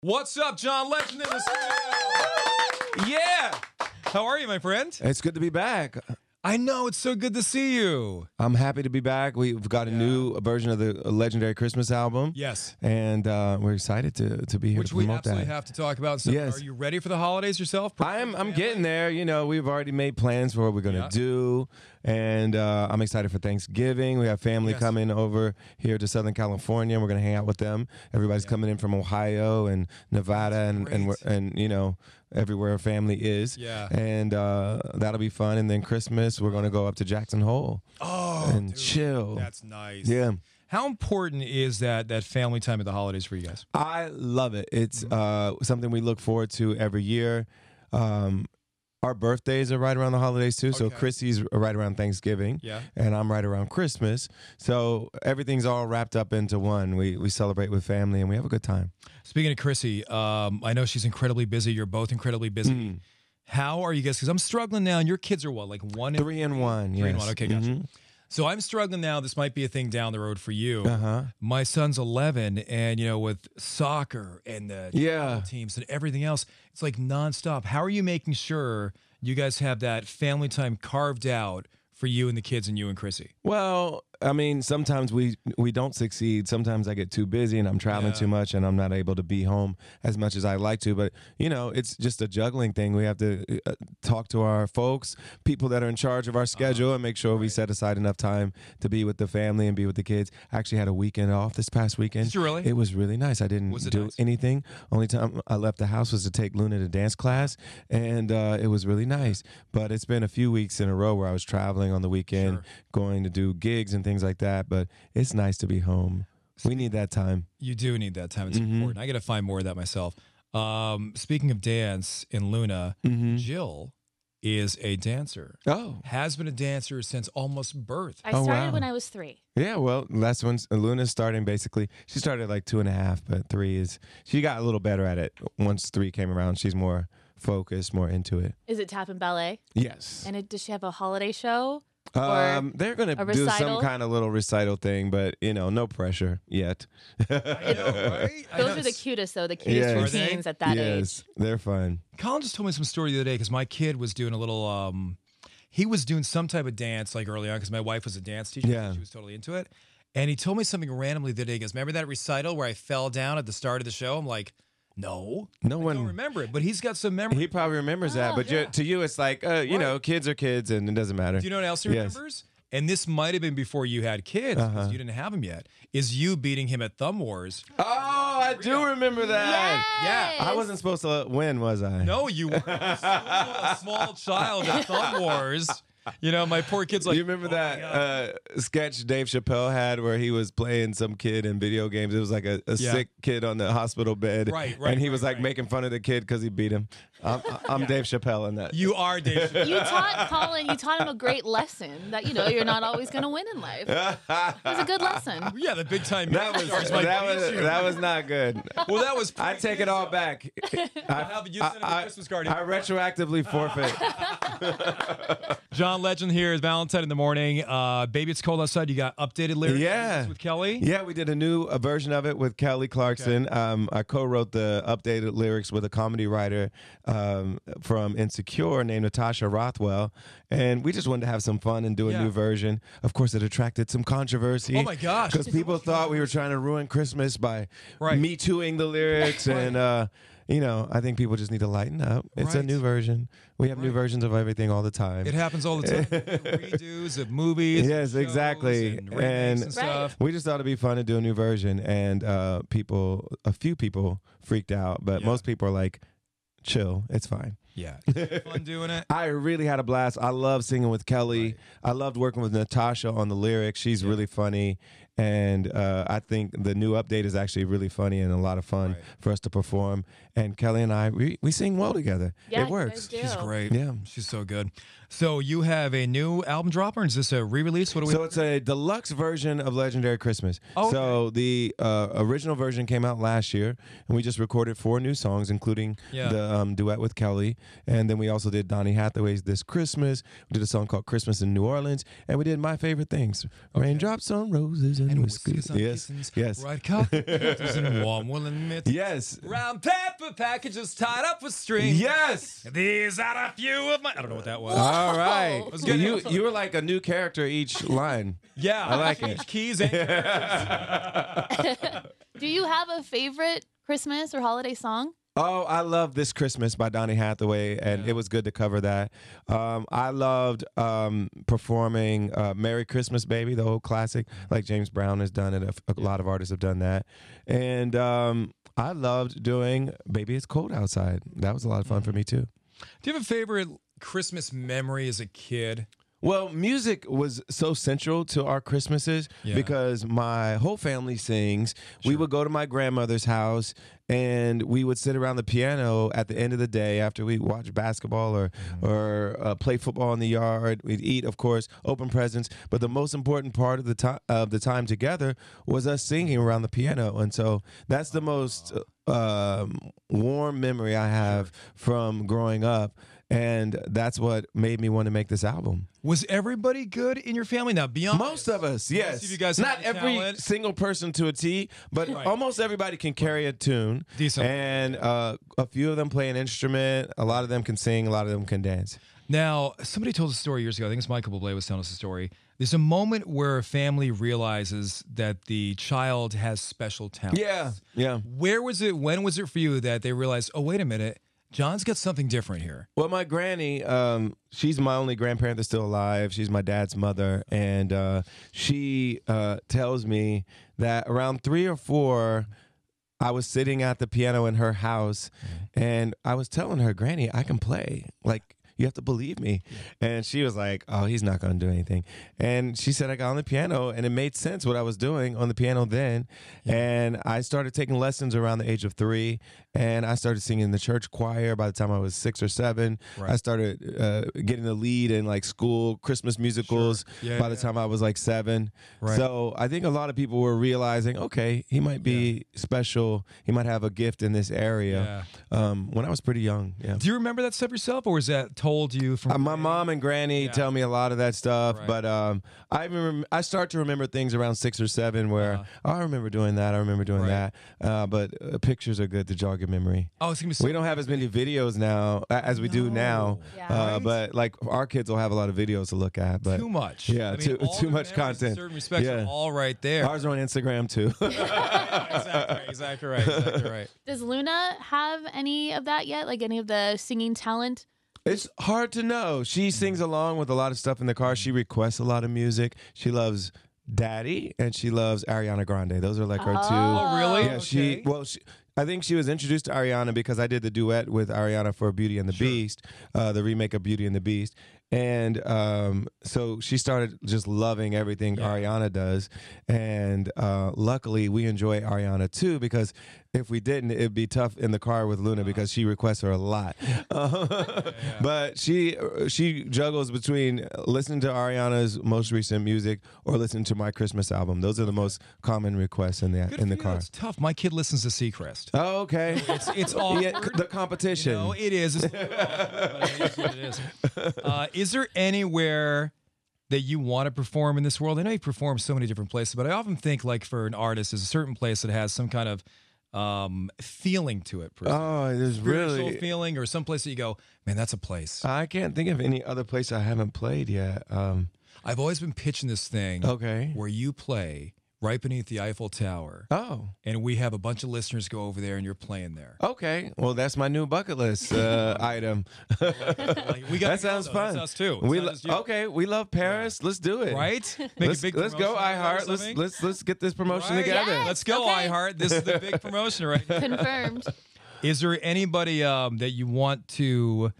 What's up, John Legend in the studio? Yeah. How are you, my friend? It's good to be back. I know, it's so good to see you. I'm happy to be back. We've got a new version of the legendary Christmas album. Yes. And we're excited to be here Which to we promote absolutely that. have to talk about. So Yes. Are you ready for the holidays yourself? I'm getting there. You know, we've already made plans for what we're going to do. And I'm excited for Thanksgiving. We have family coming over here to Southern California. We're going to hang out with them. Everybody's coming in from Ohio and Nevada and you know, everywhere our family is. Yeah. And that'll be fun. And then Christmas, we're going to go up to Jackson Hole and chill. That's nice. Yeah. How important is that family time at the holidays for you guys? I love it. It's something we look forward to every year. Our birthdays are right around the holidays too. So Chrissy's right around Thanksgiving, and I'm right around Christmas. So everything's all wrapped up into one. We celebrate with family and we have a good time. Speaking of Chrissy, I know she's incredibly busy. You're both incredibly busy. How are you guys? Because I'm struggling now, and your kids are what, like 1 and 3 and 1. 3 and 1. Okay, gotcha. So I'm struggling now. This might be a thing down the road for you. My son's 11, and you know, with soccer and the travel teams and everything else, it's like nonstop. How are you making sure you guys have that family time carved out for you and the kids and you and Chrissy? Well, I mean, sometimes we don't succeed. Sometimes I get too busy and I'm traveling too much and I'm not able to be home as much as I like to. But, you know, it's just a juggling thing. We have to talk to our folks, people that are in charge of our schedule, and make sure we set aside enough time to be with the family and be with the kids. I actually had a weekend off this past weekend. Did you really? It was really nice. I didn't do anything. Only time I left the house was to take Luna to dance class, and it was really nice. But it's been a few weeks in a row where I was traveling on the weekend, going to do gigs and things like that. But it's nice to be home. We need that time. You do need that time. It's important. I got to find more of that myself. Speaking of dance in Luna, Jill is a dancer. Has been a dancer since almost birth. I started when I was 3. Yeah, well, that's when Luna's starting basically. She started like 2.5, but 3 is, she got a little better at it. Once 3 came around, she's more focused, more into it. Is it tap and ballet? Yes. And does she have a holiday show? They're going to do some kind of little recital thing, but, you know, no pressure yet. I know, right? Those are the cutest, though, the cutest routines at that age. Yes, they're fun. Colin just told me some story the other day because my kid was doing a little, he was doing some type of dance like early on because my wife was a dance teacher. So she was totally into it. And he told me something randomly the other day. He goes, remember that recital where I fell down at the start of the show? I'm like, no one don't remember it, but he's got some memory. He probably remembers that, but to you, it's like, you know, kids are kids, and it doesn't matter. Do you know what else he remembers? And this might have been before you had kids, because you didn't have them yet, is you beating him at Thumb Wars. Oh, I do remember that. Yes. I wasn't supposed to win, was I? No, you weren't. A small child at Thumb Wars. You know, my poor kid's like, you remember that sketch Dave Chappelle had where he was playing some kid in video games? It was like a sick kid on the hospital bed. Right. And he was like making fun of the kid because he beat him. I'm Dave Chappelle in that. You are Dave Chappelle. You taught Colin, you taught him a great lesson that, you know, you're not always going to win in life. It was a good lesson. Yeah, the big time. That was not good. Well, that was. I take it all back. I retroactively forfeit. John Legend here is Valentine in the Morning. Baby, It's Cold Outside. You got updated lyrics with Kelly? Yeah, we did a new version of it with Kelly Clarkson. I co-wrote the updated lyrics with a comedy writer from Insecure named Natasha Rothwell. And we just wanted to have some fun and do a new version. Of course, it attracted some controversy. Oh, my gosh. Because people thought we were trying to ruin Christmas by Me Tooing the lyrics. And, you know, I think people just need to lighten up. It's a new version. We have new versions of everything all the time. It happens all the time. Redos of movies. Yes, exactly. And stuff. We just thought it'd be fun to do a new version. And a few people freaked out, but most people are like, chill, it's fine. Yeah. Fun doing it. I really had a blast. I love singing with Kelly. I loved working with Natasha on the lyrics. She's really funny. And I think the new update is actually really funny and a lot of fun for us to perform. And Kelly and I, we sing well together. Yeah, it works. She's great. Yeah. She's so good. So you have a new album drop, or is this a re-release? What do we? So it's a deluxe version of Legendary Christmas. Oh, so the original version came out last year, and we just recorded 4 new songs, including the duet with Kelly. And then we also did Donny Hathaway's This Christmas. We did a song called Christmas in New Orleans. And we did My Favorite Things. Raindrops on Roses And whiskers. whiskers on Yes, kittens, yes. bright cotton mittens and warm woolen mittens. Yes. Round paper packages tied up with string. Yes. These are a few of my... I don't know what that was. All right. Whoa. You were like a new character each line. Yeah. I like it. Keys and characters. Do you have a favorite Christmas or holiday song? Oh, I love This Christmas by Donny Hathaway, and it was good to cover that. I loved performing Merry Christmas, Baby, the old classic, like James Brown has done it. A lot of artists have done that. And I loved doing Baby It's Cold Outside. That was a lot of fun for me, too. Do you have a favorite Christmas memory as a kid? Well, music was so central to our Christmases because my whole family sings. Sure. We would go to my grandmother's house and we would sit around the piano at the end of the day after we watch basketball or play football in the yard. We'd eat, of course, open presents. But the most important part of the time together was us singing around the piano. And so that's the most warm memory I have from growing up. And that's what made me want to make this album. Was everybody good in your family? Now, beyond most of us, yes. Most of you guys not have every talent. single person to a T, but almost everybody can carry a tune. Decent. And a few of them play an instrument. A lot of them can sing. A lot of them can dance. Now, somebody told a story years ago. I think it's Michael Bublé was telling us a story. There's a moment where a family realizes that the child has special talent. Yeah, yeah. Where was it? When was it for you that they realized, oh, wait a minute, John's got something different here? Well, my granny, she's my only grandparent that's still alive. She's my dad's mother. And she tells me that around 3 or 4, I was sitting at the piano in her house, and I was telling her, Granny, I can play. Like, you have to believe me. And she was like, oh, he's not going to do anything. And she said I got on the piano, and it made sense what I was doing on the piano then. And I started taking lessons around the age of 3, and I started singing in the church choir by the time I was 6 or 7. I started getting the lead in like school Christmas musicals by the time I was like 7. So I think a lot of people were realizing, okay, he might be special. He might have a gift in this area when I was pretty young. Yeah. Do you remember that stuff yourself, or was that told you from my mom and granny tell me a lot of that stuff, but I start to remember things around 6 or 7 where I remember doing that, I remember doing that, but pictures are good to jog your memory. Oh, it's gonna be so we don't have as many videos now as we do now, but like our kids will have a lot of videos to look at. But too much, yeah, I mean, too much content. In certain respects are all right there. Ours are on Instagram too. Exactly right. Does Luna have any of that yet? Like any of the singing talent? It's hard to know. She sings along with a lot of stuff in the car. She requests a lot of music. She loves Daddy and she loves Ariana Grande. Those are like her two. Oh, really? Yeah, I think she was introduced to Ariana because I did the duet with Ariana for Beauty and the Beast, the remake of Beauty and the Beast. And so she started just loving everything Ariana does. And luckily, we enjoy Ariana too, because if we didn't, it'd be tough in the car with Luna because she requests her a lot. But she juggles between listening to Ariana's most recent music or listening to my Christmas album. Those are the most common requests in the car. It's tough. My kid listens to Seacrest. Oh, okay. It's awkward. The competition. No, it is. It's but it is what it is. Is there anywhere that you want to perform in this world? I know you've performed so many different places, but I often think like for an artist, there's a certain place that has some kind of feeling to it. Oh, there's spiritual really feeling, or some place that you go, man, that's a place. I can't think of any other place I haven't played yet. I've always been pitching this thing where you play right beneath the Eiffel Tower. Oh. And we have a bunch of listeners go over there and you're playing there. Okay. Well, that's my new bucket list item. That sounds fun. That's us too. We love Paris. Let's do it. Right? Let's go iHeart. Let's get this promotion together. Yes, let's go iHeart. This is the big promotion right here. Confirmed. Is there anybody that you want to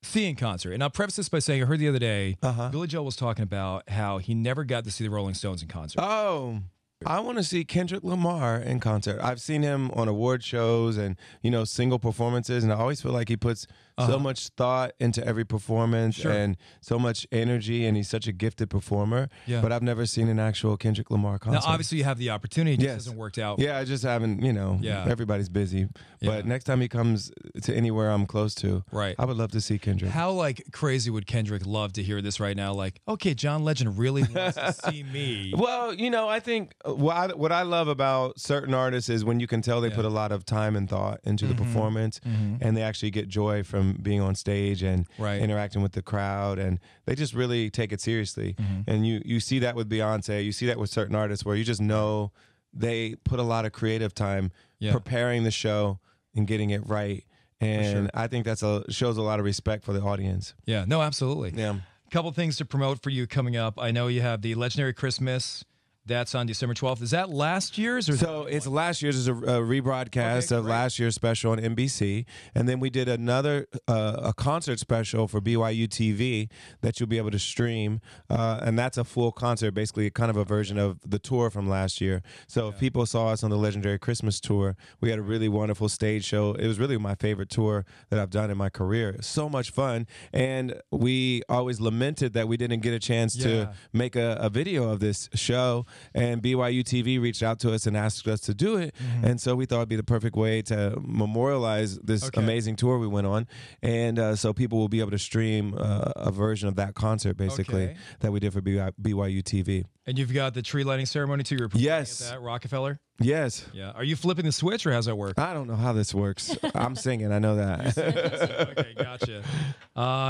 see in concert? And I'll preface this by saying I heard the other day, Billy Joel was talking about how he never got to see the Rolling Stones in concert. Oh, I want to see Kendrick Lamar in concert. I've seen him on award shows and, single performances, and I always feel like he puts so much thought into every performance and so much energy, and he's such a gifted performer. Yeah. But I've never seen an actual Kendrick Lamar concert. Now, obviously, you have the opportunity. It just hasn't worked out. Yeah, I just haven't, everybody's busy. Yeah. But next time he comes to anywhere I'm close to, I would love to see Kendrick. How, crazy would Kendrick love to hear this right now? Like, okay, John Legend really wants to see me. Well, I think what I love about certain artists is when you can tell they put a lot of time and thought into the performance, and they actually get joy from being on stage and interacting with the crowd, and they just really take it seriously. And you see that with Beyonce, you see that with certain artists where you just know they put a lot of creative time preparing the show and getting it right. And I think that's shows a lot of respect for the audience. Yeah, no, absolutely. Yeah. Couple things to promote for you coming up. I know you have the Legendary Christmas. That's on December 12th. Is that last year's? Or so it's last year's. It's a rebroadcast of last year's special on NBC. And then we did another a concert special for BYU TV that you'll be able to stream. And that's a full concert, basically kind of a version of the tour from last year. So if people saw us on the Legendary Christmas tour, we had a really wonderful stage show. It was really my favorite tour that I've done in my career. So much fun. And we always lamented that we didn't get a chance to make a video of this show. And BYU TV reached out to us and asked us to do it. And so we thought it'd be the perfect way to memorialize this amazing tour we went on. And so people will be able to stream a version of that concert, basically, that we did for BYU TV. And you've got the tree lighting ceremony too. You're performing at that Rockefeller. Yes. Yeah. Are you flipping the switch or how's that work? I don't know how this works. I'm singing. I know that. Okay, gotcha.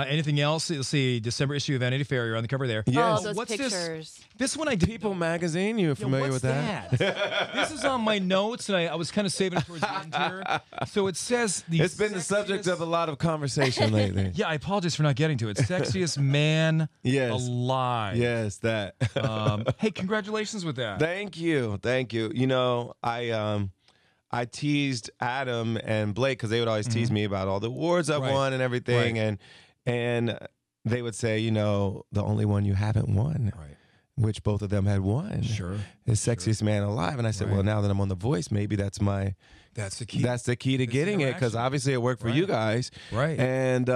Anything else? Let's see. December issue of Vanity Fair. You're on the cover there. Yes. Oh, those what's pictures. This one I did. People Magazine. You familiar with that? This is on my notes, and I was kind of saving it towards the end here. So it says it's been the subject of a lot of conversation lately. Yeah, I apologize for not getting to it. Sexiest man alive. Yes, that. Hey, congratulations with that. Thank you. Thank you. You know, I teased Adam and Blake because they would always tease me about all the awards I've won and everything, and they would say, you know, the only one you haven't won, which both of them had won, is Sexiest Man Alive. And I said, well, now that I'm on The Voice, maybe that's the key. That's the key to getting it, because obviously it worked for you guys. Right. And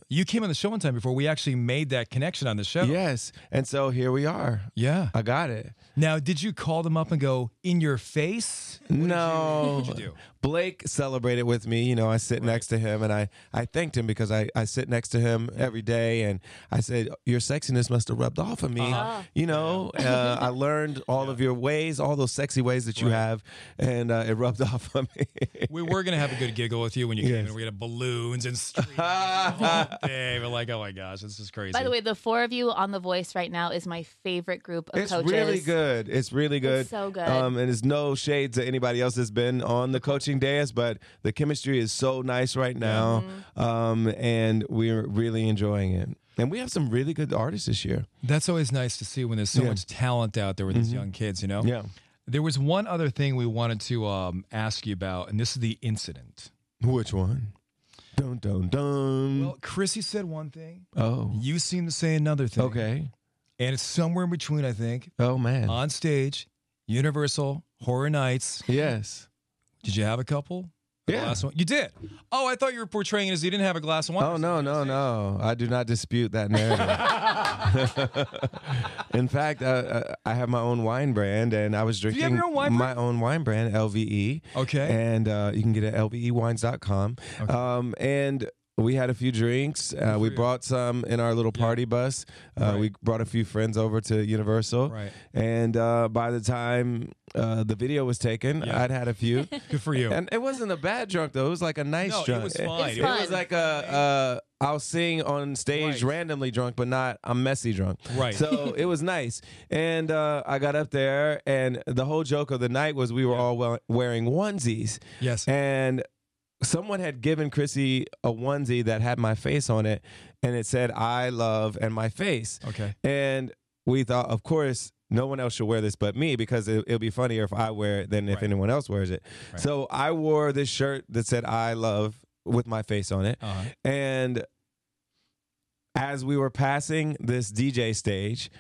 you came on the show one time before we actually made that connection on the show. Yes. And so here we are. Yeah. I got it. Now, did you call them up and go, in your face? No. What did you do? Blake celebrated with me. You know, I sit next to him, and I thanked him because I sit next to him every day. And I said, your sexiness must have rubbed off of me. You know, I learned all of your ways, all those sexy ways that you have, and it rubbed off on me. We were going to have a good giggle with you when you came in. We had balloons and streamers the whole day. We're like, oh my gosh, this is crazy. By the way, the four of you on The Voice right now is my favorite group of coaches. It's really good. It's really good. It's so good. And there's no shade to anybody else that's been on the coaching dais, but the chemistry is so nice right now, and we're really enjoying it. And we have some really good artists this year. That's always nice to see when there's so much talent out there with these young kids, you know? Yeah. There was one other thing we wanted to ask you about, and this is the incident. Which one? Dun, dun, dun. Well, Chrissy said one thing. Oh. You seem to say another thing. Okay. And it's somewhere in between, I think. Oh, man. On stage, Universal Horror Nights. Yes. Did you have a couple? Yeah. Glass of wine? You did. Oh, I thought you were portraying it as you didn't have a glass of wine. Oh, no. I do not dispute that narrative. In fact, I have my own wine brand, and I was drinking my own wine brand, LVE. Okay. And you can get it at lvewines.com. Okay. And we had a few drinks. We brought some in our little party bus. We brought a few friends over to Universal. Right. And by the time the video was taken, I'd had a few. Good for you. And it wasn't a bad drunk, though. It was like a nice drunk. It was fine. It was like I'll sing on stage randomly drunk, but not I'm messy drunk. Right. So it was nice. And I got up there, and the whole joke of the night was we were all wearing onesies. Yes. And someone had given Chrissy a onesie that had my face on it, and it said I love and my face. Okay. And we thought, of course, no one else should wear this but me, because it'll be funnier if I wear it than if anyone else wears it. Right. So I wore this shirt that said I love with my face on it. And as we were passing this DJ stage,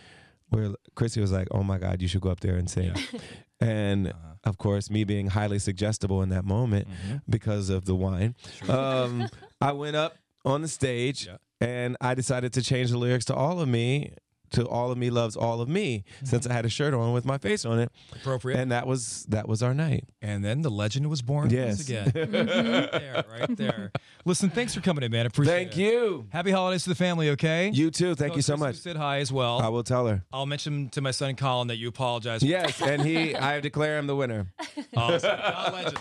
where Chrissy was like, oh my God, you should go up there and sing. Yeah. And of course, me being highly suggestible in that moment because of the wine, I went up on the stage and I decided to change the lyrics to All of Me to All of Me Loves All of Me, since I had a shirt on with my face on it. Appropriate. And that was our night. And then the legend was born once again. Right there. Listen, thanks for coming in, man. Appreciate it. Thank you. Happy holidays to the family, okay? You too. Thank you so much. Said hi as well. I will tell her. I'll mention to my son Colin that you apologize. Yes, and I declare him the winner. Awesome. Legend.